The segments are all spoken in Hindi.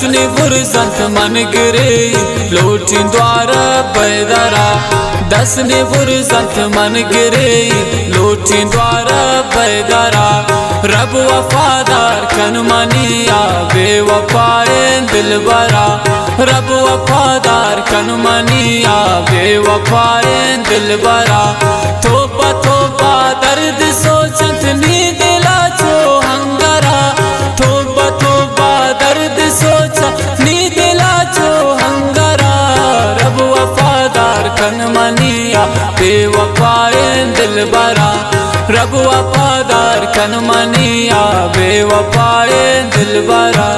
दसनी बुरजंत मन गिरे लोटी द्वार पैदरा दसनी बुरजंत मन गिरे लोटी द्वार पैदरा रब वफादार कन मनिया बेवफाए दिलबरा रब वफादार कन मनिया बेवफाए दिलबरा तोबा तोबा दर्द सोचत नी दिला छो हंगरा तोबा तोबा दर्द सोचत नी दिला छो हंगरा रब वफादार कन मनिया बेवफाए दिलबरा रब वफादार कन मनिया बेवफाए दिलबरा।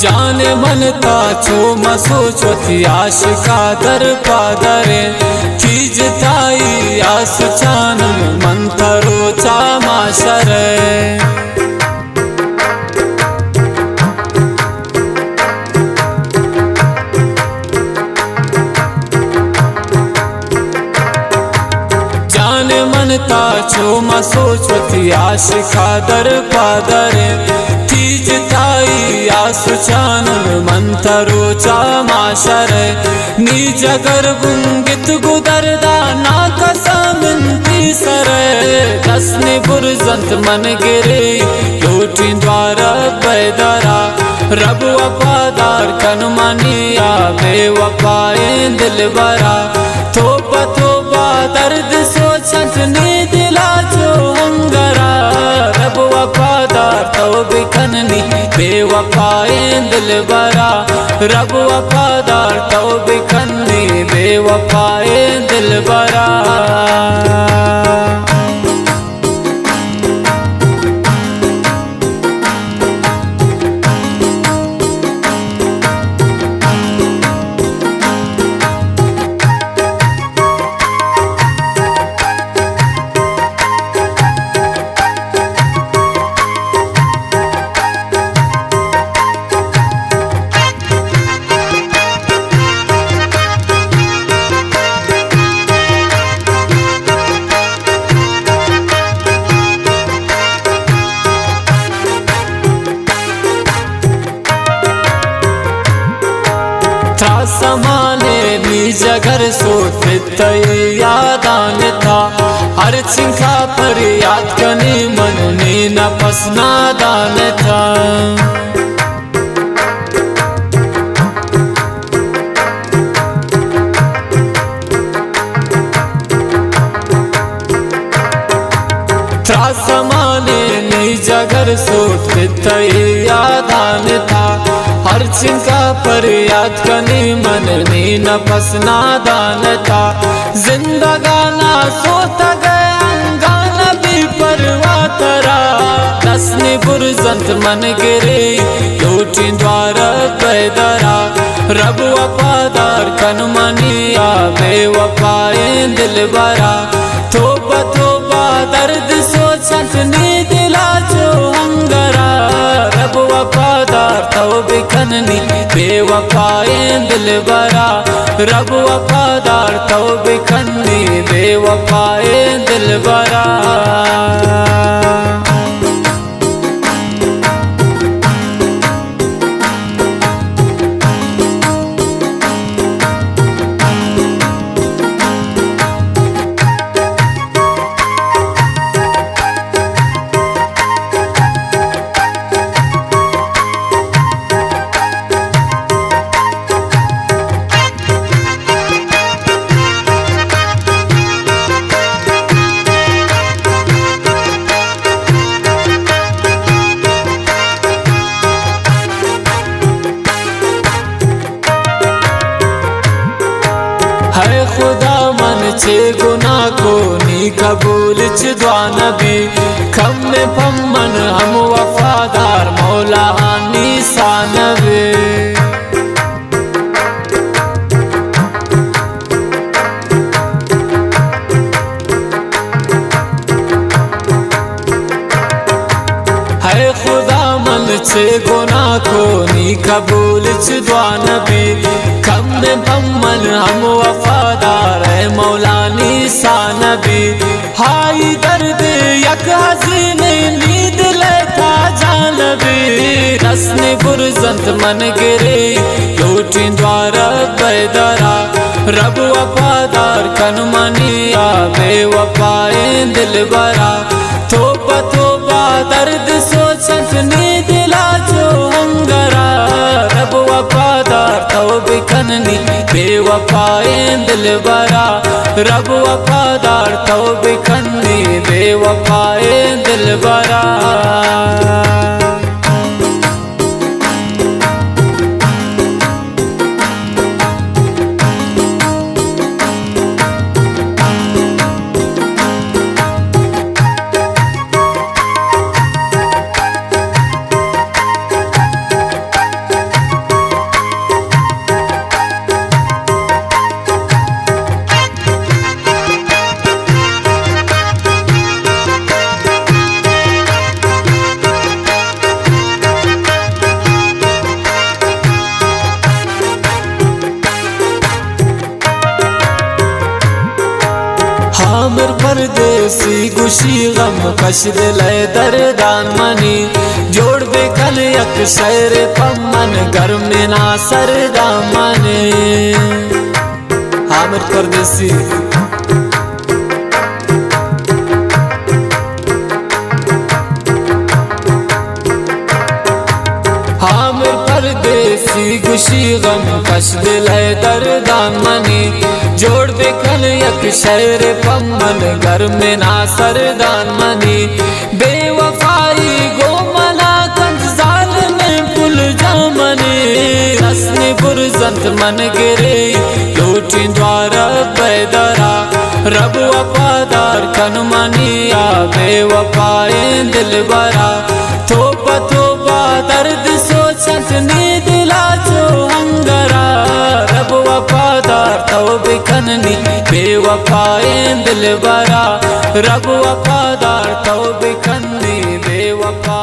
जाने मनता छो मसो छोती आशिका दर पादरे चीज ताई आस चान मंतरो चा माशरे जाने मनता छो मसो छोती आशिका दर पादरे चीज ताई आसु चानल मंतरो चा माशर नी जगर गुंगित गुदरदा ना कसमिंती सर दसनी बुरजंत मन गिरे लोटी द्वार पैदरा रब वफादार कन मनिया बेवफाए दिलबरा तोबा तोबा दर्द सोचत नी दिला छो हंगरा रब वफादार तौबे कननी बेवफाए दिलबरा रब वफादार तौबे कन्नी बेवफाए दिलबरा। समाने बीज घर सोचत यादान था हर चिंखा पर याद कने मन ने न पसना दान था समाने बीज घर सोचत यादान था हर चिंका पर याद कने मन ने न पसना दान था जिंदगाना सोता गया गाना भी परवा तरा दसनी बुरजंत मन गिरे लोटी द्वार पैदरा रब वफादार कन मनिया बेवफाए दिलबरा तोबा तोबा दर्द सोचत नी दिला छो हंगरा रब वफादार तौबे कननी बेवफाए दिलबरा रब वफादार तौबे कन्नी बेवफाए दिलबरा। छे गुनाह को नी कबूल च दुआ नबी खम में पम्मन हम वफादार मौला नीसा नबी है खुदा मन छे गुनाह को नी कबूल च दुआ नबी खम में पम्मन हम वफादार है मौला नीसा नबी हाई दर्द यक हसीने नींद लेता जानबी रस्ने बुरजंत मन गिरे लूटी द्वार बेदरा रब वफादार कन मनिया बेवफाए दिल बरा तोबा तोबा दर्द सोचत नींद लाजो हंगरा रब वफादार तौबे कननी बेवफाए दिल बरा रब वफादार तौबे कन्नी बेवफाए दिल बरा आमिर परदेसी गुशी गम कश दिल दर्दान मनी जोड़ बेकल यक शहर पम्मन घर में ना सरदा मने आमिर परदेसी आमिर परदेसी गुशी गम कश दिल दर्दान मनी जोड़ बेकल यक शहर पम्मन घर में ना सरदान मनी बेवफाई गो मना कंजाल में पुल जामने रस्ने बुरजंत मन गिरे लूटी द्वार बेदरा रब वफादार कन मनिया बेवफाए दिल बरा तोबा तोबा दर्द सोचत नींद लाजो हंगरा रब वफादार तौबे कननी बेवफाए दिल बरा रब वफादार तौबे कन्नी बेवफा